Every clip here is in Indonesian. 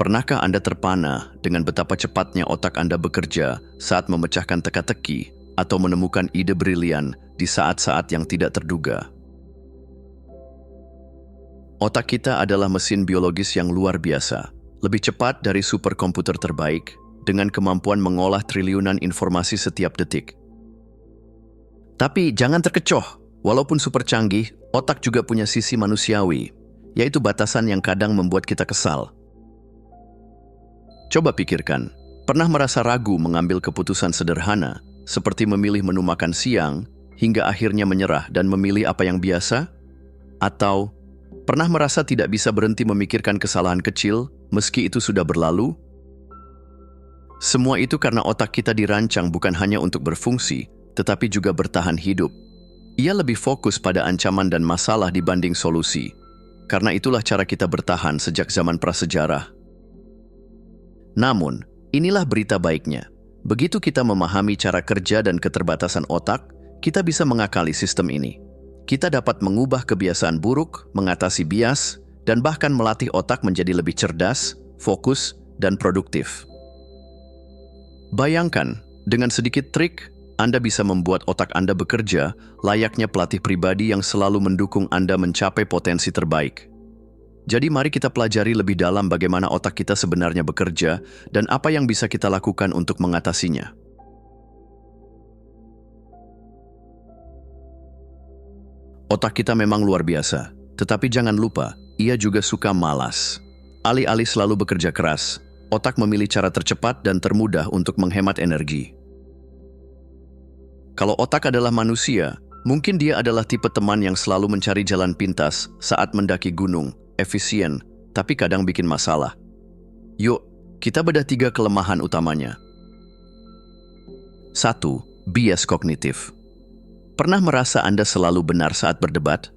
Pernahkah Anda terpana dengan betapa cepatnya otak Anda bekerja saat memecahkan teka-teki atau menemukan ide brilian di saat-saat yang tidak terduga? Otak kita adalah mesin biologis yang luar biasa, lebih cepat dari superkomputer terbaik, dengan kemampuan mengolah triliunan informasi setiap detik. Tapi jangan terkecoh, walaupun super canggih, otak juga punya sisi manusiawi, yaitu batasan yang kadang membuat kita kesal. Coba pikirkan, pernah merasa ragu mengambil keputusan sederhana, seperti memilih menu makan siang, hingga akhirnya menyerah dan memilih apa yang biasa? Atau pernah merasa tidak bisa berhenti memikirkan kesalahan kecil, meski itu sudah berlalu? Semua itu karena otak kita dirancang bukan hanya untuk berfungsi, tetapi juga bertahan hidup. Ia lebih fokus pada ancaman dan masalah dibanding solusi. Karena itulah cara kita bertahan sejak zaman prasejarah. Namun, inilah berita baiknya. Begitu kita memahami cara kerja dan keterbatasan otak, kita bisa mengakali sistem ini. Kita dapat mengubah kebiasaan buruk, mengatasi bias, dan bahkan melatih otak menjadi lebih cerdas, fokus, dan produktif. Bayangkan, dengan sedikit trik, Anda bisa membuat otak Anda bekerja layaknya pelatih pribadi yang selalu mendukung Anda mencapai potensi terbaik. Jadi mari kita pelajari lebih dalam bagaimana otak kita sebenarnya bekerja dan apa yang bisa kita lakukan untuk mengatasinya. Otak kita memang luar biasa, tetapi jangan lupa, ia juga suka malas. Alih-alih selalu bekerja keras, otak memilih cara tercepat dan termudah untuk menghemat energi. Kalau otak adalah manusia, mungkin dia adalah tipe teman yang selalu mencari jalan pintas saat mendaki gunung, efisien, tapi kadang bikin masalah. Yuk, kita bedah 3 kelemahan utamanya. 1. Bias kognitif. Pernah merasa Anda selalu benar saat berdebat?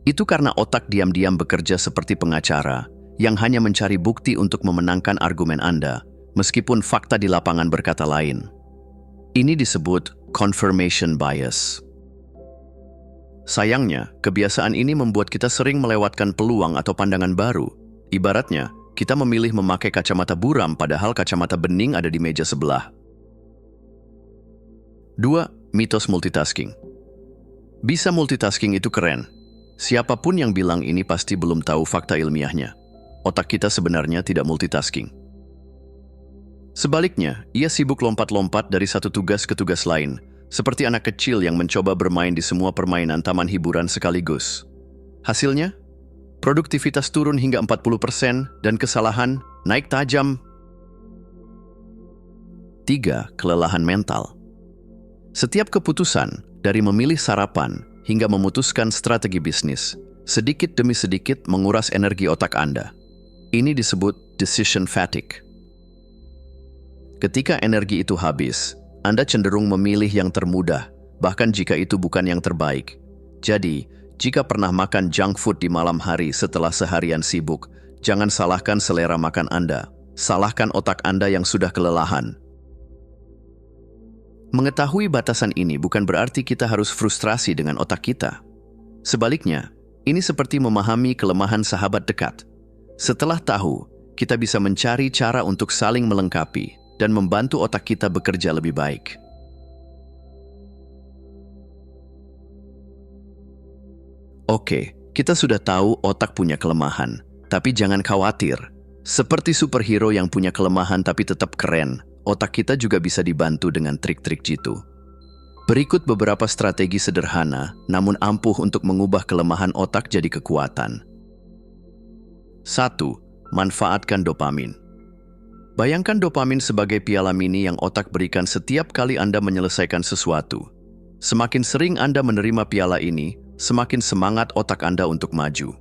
Itu karena otak diam-diam bekerja seperti pengacara yang hanya mencari bukti untuk memenangkan argumen Anda, meskipun fakta di lapangan berkata lain. Ini disebut confirmation bias. Sayangnya, kebiasaan ini membuat kita sering melewatkan peluang atau pandangan baru. Ibaratnya, kita memilih memakai kacamata buram padahal kacamata bening ada di meja sebelah. 2. Mitos multitasking. Bisa multitasking itu keren. Siapapun yang bilang ini pasti belum tahu fakta ilmiahnya. Otak kita sebenarnya tidak multitasking. Sebaliknya, ia sibuk lompat-lompat dari satu tugas ke tugas lain, seperti anak kecil yang mencoba bermain di semua permainan taman hiburan sekaligus. Hasilnya, produktivitas turun hingga 40% dan kesalahan naik tajam. 3. Kelelahan mental. Setiap keputusan, dari memilih sarapan hingga memutuskan strategi bisnis, sedikit demi sedikit menguras energi otak Anda. Ini disebut decision fatigue. Ketika energi itu habis, Anda cenderung memilih yang termudah, bahkan jika itu bukan yang terbaik. Jadi, jika pernah makan junk food di malam hari setelah seharian sibuk, jangan salahkan selera makan Anda. Salahkan otak Anda yang sudah kelelahan. Mengetahui batasan ini bukan berarti kita harus frustrasi dengan otak kita. Sebaliknya, ini seperti memahami kelemahan sahabat dekat. Setelah tahu, kita bisa mencari cara untuk saling melengkapi dan membantu otak kita bekerja lebih baik. Oke, kita sudah tahu otak punya kelemahan, tapi jangan khawatir. Seperti superhero yang punya kelemahan tapi tetap keren, otak kita juga bisa dibantu dengan trik-trik jitu. Berikut beberapa strategi sederhana, namun ampuh untuk mengubah kelemahan otak jadi kekuatan. 1. Manfaatkan dopamin. Bayangkan dopamin sebagai piala mini yang otak berikan setiap kali Anda menyelesaikan sesuatu. Semakin sering Anda menerima piala ini, semakin semangat otak Anda untuk maju.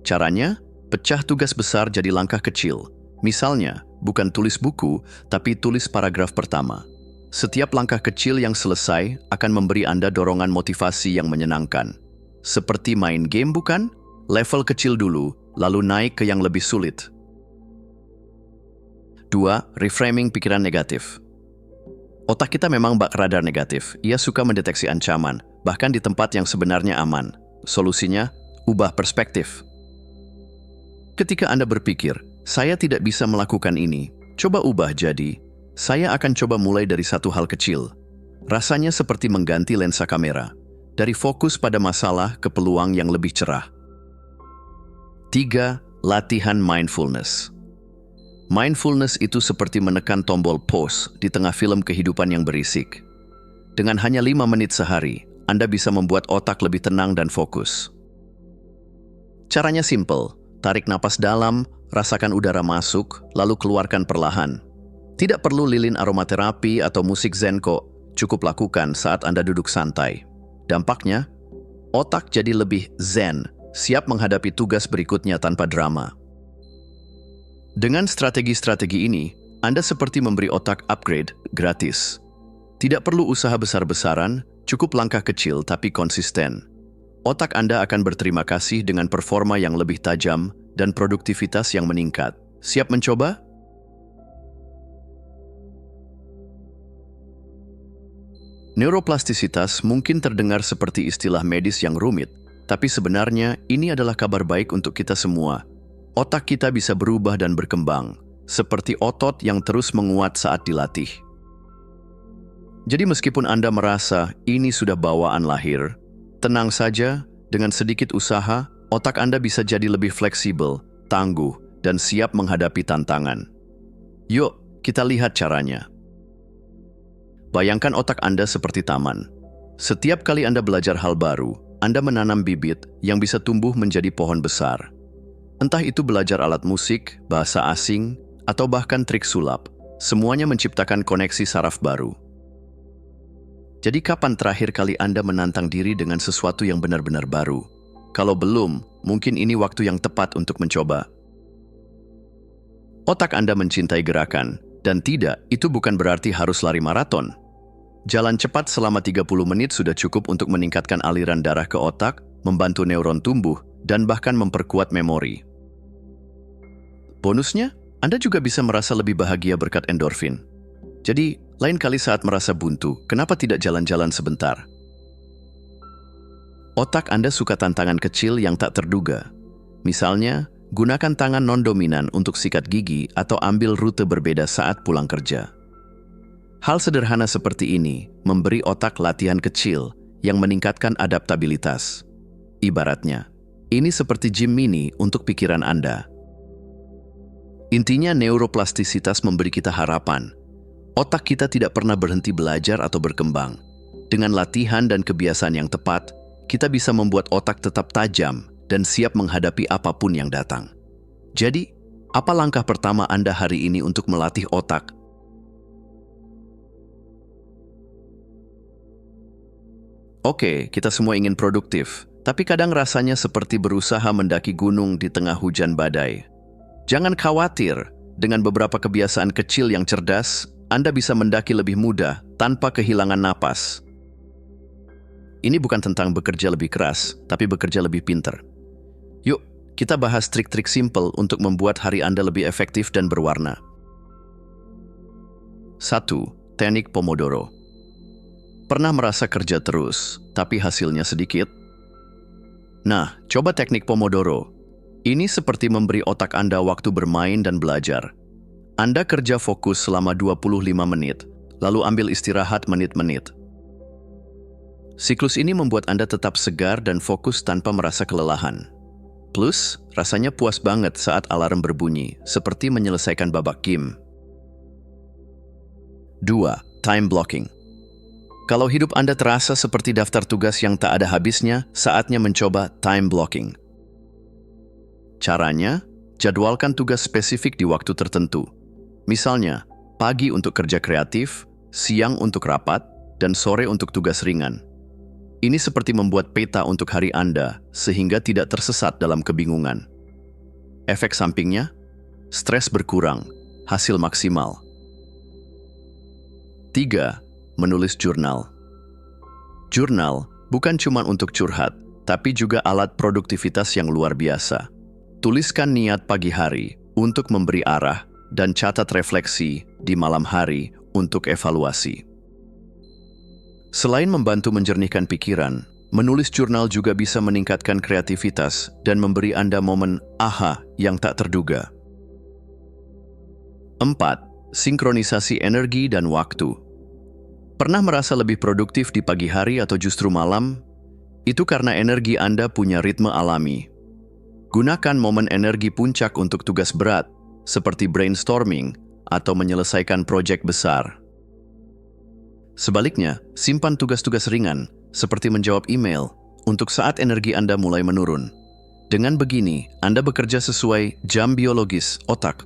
Caranya, pecah tugas besar jadi langkah kecil. Misalnya, bukan tulis buku, tapi tulis paragraf pertama. Setiap langkah kecil yang selesai akan memberi Anda dorongan motivasi yang menyenangkan. Seperti main game bukan? Level kecil dulu, lalu naik ke yang lebih sulit. 2. Reframing pikiran negatif. Otak kita memang bak radar negatif. Ia suka mendeteksi ancaman, bahkan di tempat yang sebenarnya aman. Solusinya, ubah perspektif. Ketika Anda berpikir, saya tidak bisa melakukan ini, coba ubah jadi, saya akan coba mulai dari satu hal kecil. Rasanya seperti mengganti lensa kamera, dari fokus pada masalah ke peluang yang lebih cerah. 3. Latihan mindfulness. Mindfulness itu seperti menekan tombol pause di tengah film kehidupan yang berisik. Dengan hanya 5 menit sehari, Anda bisa membuat otak lebih tenang dan fokus. Caranya simple, tarik napas dalam, rasakan udara masuk, lalu keluarkan perlahan. Tidak perlu lilin aromaterapi atau musik zen kok, cukup lakukan saat Anda duduk santai. Dampaknya, otak jadi lebih zen, siap menghadapi tugas berikutnya tanpa drama. Dengan strategi-strategi ini, Anda seperti memberi otak upgrade gratis. Tidak perlu usaha besar-besaran, cukup langkah kecil tapi konsisten. Otak Anda akan berterima kasih dengan performa yang lebih tajam dan produktivitas yang meningkat. Siap mencoba? Neuroplastisitas mungkin terdengar seperti istilah medis yang rumit, tapi sebenarnya ini adalah kabar baik untuk kita semua. Otak kita bisa berubah dan berkembang, seperti otot yang terus menguat saat dilatih. Jadi meskipun Anda merasa ini sudah bawaan lahir, tenang saja, dengan sedikit usaha, otak Anda bisa jadi lebih fleksibel, tangguh, dan siap menghadapi tantangan. Yuk, kita lihat caranya. Bayangkan otak Anda seperti taman. Setiap kali Anda belajar hal baru, Anda menanam bibit yang bisa tumbuh menjadi pohon besar. Entah itu belajar alat musik, bahasa asing, atau bahkan trik sulap, semuanya menciptakan koneksi saraf baru. Jadi kapan terakhir kali Anda menantang diri dengan sesuatu yang benar-benar baru? Kalau belum, mungkin ini waktu yang tepat untuk mencoba. Otak Anda mencintai gerakan, dan tidak, itu bukan berarti harus lari maraton. Jalan cepat selama 30 menit sudah cukup untuk meningkatkan aliran darah ke otak, membantu neuron tumbuh, dan bahkan memperkuat memori. Bonusnya, Anda juga bisa merasa lebih bahagia berkat endorfin. Jadi, lain kali saat merasa buntu, kenapa tidak jalan-jalan sebentar? Otak Anda suka tantangan kecil yang tak terduga. Misalnya, gunakan tangan non-dominan untuk sikat gigi atau ambil rute berbeda saat pulang kerja. Hal sederhana seperti ini memberi otak latihan kecil yang meningkatkan adaptabilitas. Ibaratnya, ini seperti gym mini untuk pikiran Anda. Intinya neuroplastisitas memberi kita harapan. Otak kita tidak pernah berhenti belajar atau berkembang. Dengan latihan dan kebiasaan yang tepat, kita bisa membuat otak tetap tajam dan siap menghadapi apapun yang datang. Jadi, apa langkah pertama Anda hari ini untuk melatih otak? Oke, kita semua ingin produktif, tapi kadang rasanya seperti berusaha mendaki gunung di tengah hujan badai. Jangan khawatir, dengan beberapa kebiasaan kecil yang cerdas, Anda bisa mendaki lebih mudah tanpa kehilangan napas. Ini bukan tentang bekerja lebih keras, tapi bekerja lebih pintar. Yuk, kita bahas trik-trik simpel untuk membuat hari Anda lebih efektif dan berwarna. 1. Teknik Pomodoro. Pernah merasa kerja terus, tapi hasilnya sedikit? Nah, coba teknik Pomodoro. Ini seperti memberi otak Anda waktu bermain dan belajar. Anda kerja fokus selama 25 menit, lalu ambil istirahat menit-menit. Siklus ini membuat Anda tetap segar dan fokus tanpa merasa kelelahan. Plus, rasanya puas banget saat alarm berbunyi, seperti menyelesaikan babak game. 2. Time blocking. Kalau hidup Anda terasa seperti daftar tugas yang tak ada habisnya, saatnya mencoba time blocking. Caranya, jadwalkan tugas spesifik di waktu tertentu. Misalnya, pagi untuk kerja kreatif, siang untuk rapat, dan sore untuk tugas ringan. Ini seperti membuat peta untuk hari Anda, sehingga tidak tersesat dalam kebingungan. Efek sampingnya, stres berkurang, hasil maksimal. 3. Menulis jurnal. Jurnal bukan cuma untuk curhat, tapi juga alat produktivitas yang luar biasa. Tuliskan niat pagi hari untuk memberi arah dan catat refleksi di malam hari untuk evaluasi. Selain membantu menjernihkan pikiran, Menulis jurnal juga bisa meningkatkan kreativitas dan memberi Anda momen aha yang tak terduga. 4. Sinkronisasi energi dan waktu. Pernah merasa lebih produktif di pagi hari atau justru malam? Itu karena energi Anda punya ritme alami. Gunakan momen energi puncak untuk tugas berat, seperti brainstorming atau menyelesaikan proyek besar. Sebaliknya, simpan tugas-tugas ringan, seperti menjawab email, untuk saat energi Anda mulai menurun. Dengan begini, Anda bekerja sesuai jam biologis otak.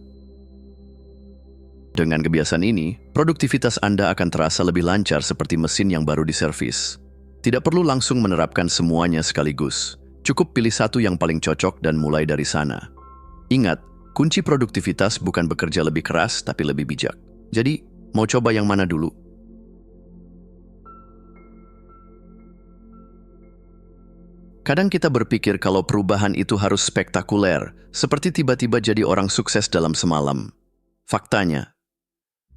Dengan kebiasaan ini, produktivitas Anda akan terasa lebih lancar seperti mesin yang baru diservis. Tidak perlu langsung menerapkan semuanya sekaligus. Cukup pilih satu yang paling cocok dan mulai dari sana. Ingat, kunci produktivitas bukan bekerja lebih keras, tapi lebih bijak. Jadi, mau coba yang mana dulu? Kadang kita berpikir kalau perubahan itu harus spektakuler, seperti tiba-tiba jadi orang sukses dalam semalam. Faktanya,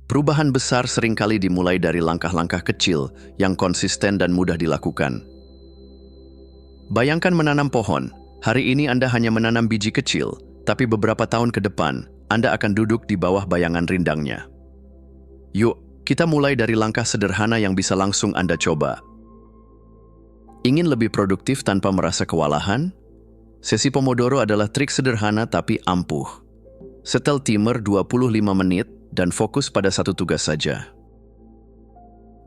perubahan besar seringkali dimulai dari langkah-langkah kecil yang konsisten dan mudah dilakukan. Bayangkan menanam pohon. Hari ini Anda hanya menanam biji kecil, tapi beberapa tahun ke depan, Anda akan duduk di bawah bayangan rindangnya. Yuk, kita mulai dari langkah sederhana yang bisa langsung Anda coba. Ingin lebih produktif tanpa merasa kewalahan? Sesi Pomodoro adalah trik sederhana tapi ampuh. Setel timer 25 menit dan fokus pada satu tugas saja.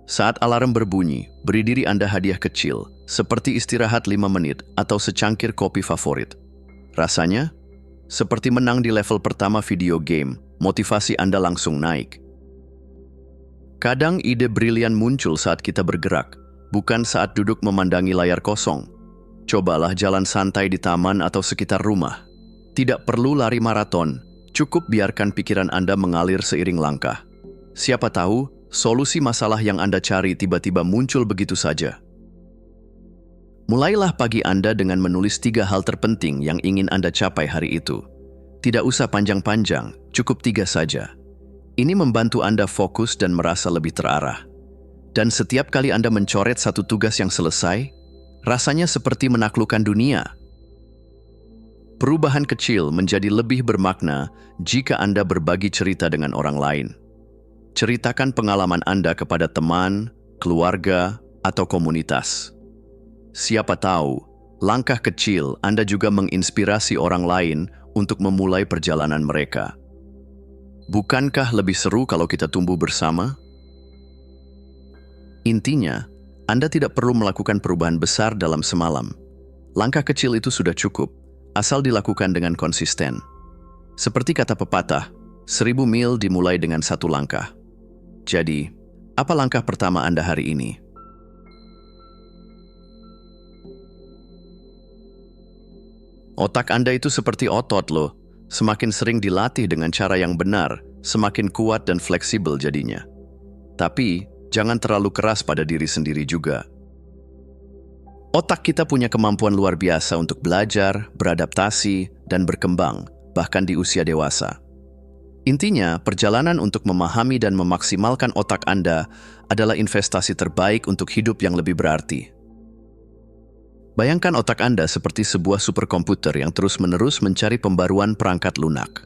Saat alarm berbunyi, beri diri Anda hadiah kecil, seperti istirahat 5 menit atau secangkir kopi favorit. Rasanya? Seperti menang di level pertama video game, motivasi Anda langsung naik. Kadang ide brilian muncul saat kita bergerak, bukan saat duduk memandangi layar kosong. Cobalah jalan santai di taman atau sekitar rumah. Tidak perlu lari maraton, cukup biarkan pikiran Anda mengalir seiring langkah. Siapa tahu, solusi masalah yang Anda cari tiba-tiba muncul begitu saja. Mulailah pagi Anda dengan menulis 3 hal terpenting yang ingin Anda capai hari itu. Tidak usah panjang-panjang, cukup 3 saja. Ini membantu Anda fokus dan merasa lebih terarah. Dan setiap kali Anda mencoret satu tugas yang selesai, rasanya seperti menaklukkan dunia. Perubahan kecil menjadi lebih bermakna jika Anda berbagi cerita dengan orang lain. Ceritakan pengalaman Anda kepada teman, keluarga, atau komunitas. Siapa tahu, langkah kecil Anda juga menginspirasi orang lain untuk memulai perjalanan mereka. Bukankah lebih seru kalau kita tumbuh bersama? Intinya, Anda tidak perlu melakukan perubahan besar dalam semalam. Langkah kecil itu sudah cukup, asal dilakukan dengan konsisten. Seperti kata pepatah, 1000 mil dimulai dengan 1 langkah. Jadi, apa langkah pertama Anda hari ini? Otak Anda itu seperti otot loh. Semakin sering dilatih dengan cara yang benar, semakin kuat dan fleksibel jadinya. Tapi, jangan terlalu keras pada diri sendiri juga. Otak kita punya kemampuan luar biasa untuk belajar, beradaptasi, dan berkembang, bahkan di usia dewasa. Intinya, perjalanan untuk memahami dan memaksimalkan otak Anda adalah investasi terbaik untuk hidup yang lebih berarti. Bayangkan otak Anda seperti sebuah superkomputer yang terus-menerus mencari pembaruan perangkat lunak.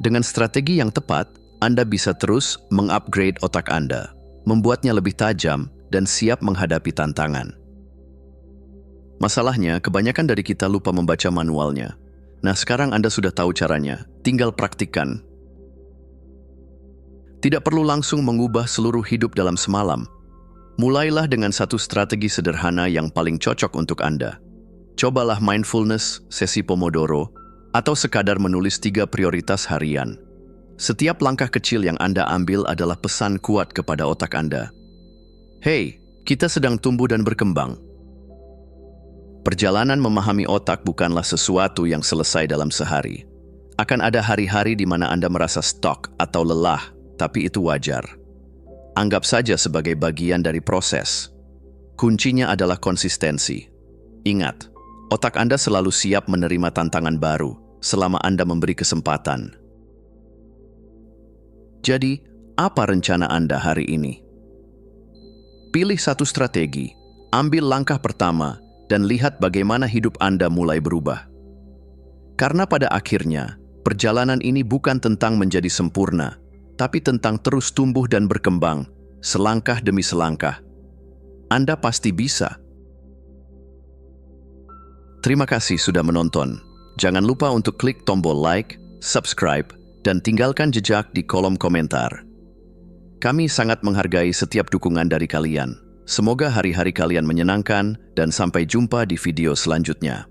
Dengan strategi yang tepat, Anda bisa terus mengupgrade otak Anda, membuatnya lebih tajam dan siap menghadapi tantangan. Masalahnya, kebanyakan dari kita lupa membaca manualnya. Nah, sekarang Anda sudah tahu caranya, tinggal praktikkan. Tidak perlu langsung mengubah seluruh hidup dalam semalam. Mulailah dengan satu strategi sederhana yang paling cocok untuk Anda. Cobalah mindfulness, sesi Pomodoro, atau sekadar menulis 3 prioritas harian. Setiap langkah kecil yang Anda ambil adalah pesan kuat kepada otak Anda. Hey, kita sedang tumbuh dan berkembang. Perjalanan memahami otak bukanlah sesuatu yang selesai dalam sehari. Akan ada hari-hari di mana Anda merasa stuck atau lelah, tapi itu wajar. Anggap saja sebagai bagian dari proses. Kuncinya adalah konsistensi. Ingat, otak Anda selalu siap menerima tantangan baru selama Anda memberi kesempatan. Jadi, apa rencana Anda hari ini? Pilih satu strategi, Ambil langkah pertama dan lihat bagaimana hidup Anda mulai berubah. Karena pada akhirnya, perjalanan ini bukan tentang menjadi sempurna, tapi tentang terus tumbuh dan berkembang, selangkah demi selangkah. Anda pasti bisa. Terima kasih sudah menonton. Jangan lupa untuk klik tombol like, subscribe, dan tinggalkan jejak di kolom komentar. Kami sangat menghargai setiap dukungan dari kalian. Semoga hari-hari kalian menyenangkan dan sampai jumpa di video selanjutnya.